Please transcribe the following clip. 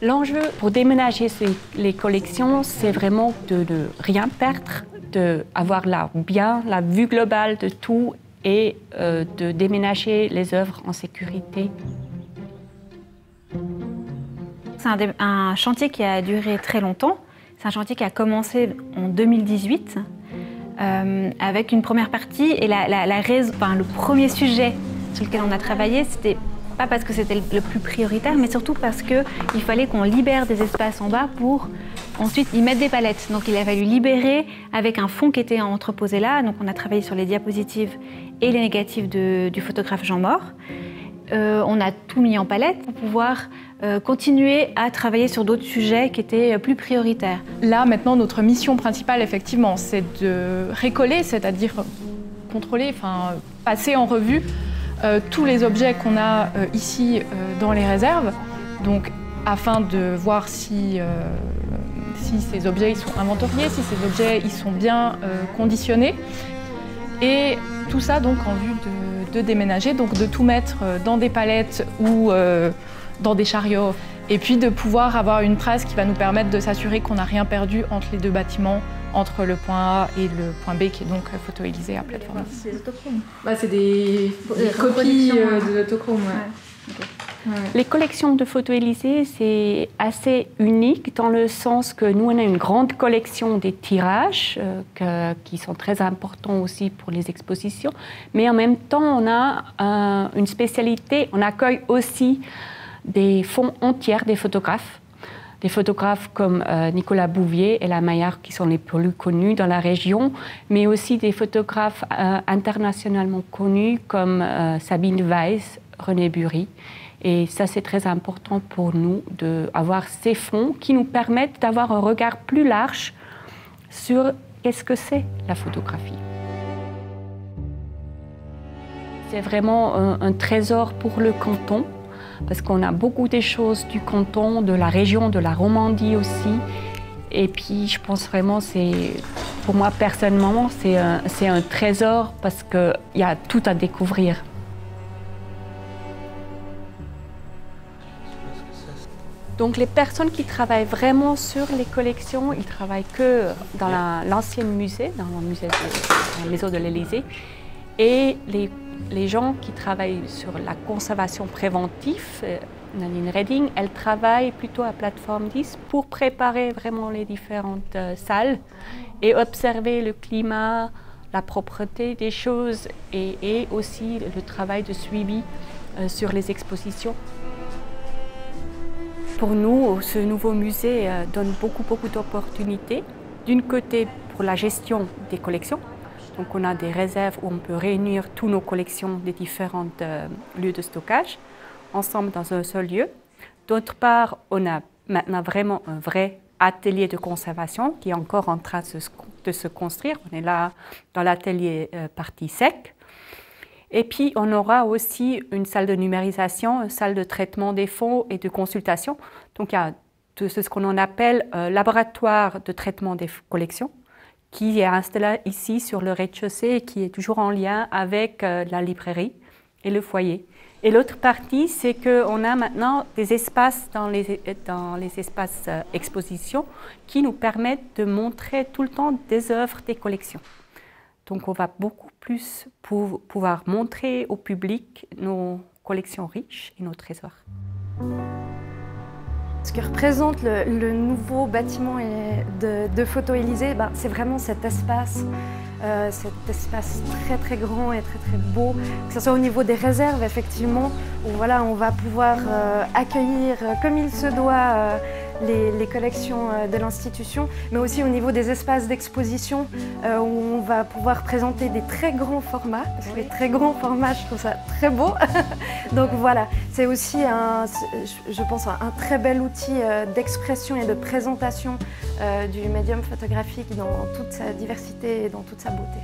L'enjeu pour déménager les collections, c'est vraiment de ne rien perdre, d'avoir bien la vue globale de tout et de déménager les œuvres en sécurité. C'est un chantier qui a duré très longtemps. C'est un chantier qui a commencé en 2018 avec une première partie. Et le premier sujet sur lequel on a travaillé, c'était pas parce que c'était le plus prioritaire, mais surtout parce qu'il fallait qu'on libère des espaces en bas pour ensuite y mettre des palettes. Donc il a fallu libérer avec un fond qui était entreposé là. Donc on a travaillé sur les diapositives et les négatifs du photographe Jean Mort. On a tout mis en palette pour pouvoir continuer à travailler sur d'autres sujets qui étaient plus prioritaires. Là, maintenant, notre mission principale, effectivement, c'est de récoller, c'est-à-dire contrôler, passer en revue tous les objets qu'on a ici dans les réserves, donc afin de voir si ces objets ils sont inventoriés, si ces objets ils sont bien conditionnés, et tout ça donc en vue de déménager, donc de tout mettre dans des palettes ou dans des chariots, et puis de pouvoir avoir une trace qui va nous permettre de s'assurer qu'on n'a rien perdu entre les deux bâtiments, entre le point A et le point B qui est donc photoélisé à plateforme. C'est des autochromes. C'est des copies de autochromes. Ouais. Okay. Ouais. Les collections de photoélisés, c'est assez unique dans le sens que nous, on a une grande collection des tirages qui sont très importants aussi pour les expositions, mais en même temps, on a une spécialité, on accueille aussi des fonds entiers des photographes comme Nicolas Bouvier et la Maillard qui sont les plus connus dans la région, mais aussi des photographes internationalement connus comme Sabine Weiss, René Bury. Et ça, c'est très important pour nous d'avoir ces fonds qui nous permettent d'avoir un regard plus large sur qu'est-ce que c'est la photographie. C'est vraiment un trésor pour le canton, parce qu'on a beaucoup des choses du canton, de la région, de la Romandie aussi. Et puis, je pense vraiment, pour moi personnellement, c'est un trésor parce qu'il y a tout à découvrir. Donc, les personnes qui travaillent vraiment sur les collections, ils ne travaillent que dans l'ancien musée, dans la maison de l'Élysée. Et les gens qui travaillent sur la conservation préventive, Nadine Redding, elle travaille plutôt à Plateforme 10 pour préparer vraiment les différentes salles et observer le climat, la propreté des choses et aussi le travail de suivi sur les expositions. Pour nous, ce nouveau musée donne beaucoup d'opportunités. D'un côté, pour la gestion des collections. Donc, on a des réserves où on peut réunir toutes nos collections des différents lieux de stockage ensemble dans un seul lieu. D'autre part, on a maintenant vraiment un vrai atelier de conservation qui est encore en train de se construire. On est là dans l'atelier partie sec. Et puis, on aura aussi une salle de numérisation, une salle de traitement des fonds et de consultation. Donc, il y a ce qu'on appelle laboratoire de traitement des collections qui est installé ici sur le rez-de-chaussée et qui est toujours en lien avec la librairie et le foyer. Et l'autre partie, c'est qu'on a maintenant des espaces dans les espaces exposition qui nous permettent de montrer tout le temps des œuvres des collections. Donc, on va beaucoup plus pouvoir montrer au public nos collections riches et nos trésors. Ce que représente le nouveau bâtiment de Photo-Élysée, c'est vraiment cet espace très grand et très beau, que ce soit au niveau des réserves, effectivement, où voilà, on va pouvoir accueillir comme il se doit les collections de l'institution, mais aussi au niveau des espaces d'exposition où on va pouvoir présenter des très grands formats, parce que les très grands formats, je trouve ça très beau. Donc voilà, c'est aussi, je pense, un très bel outil d'expression et de présentation du médium photographique dans toute sa diversité et dans toute sa beauté.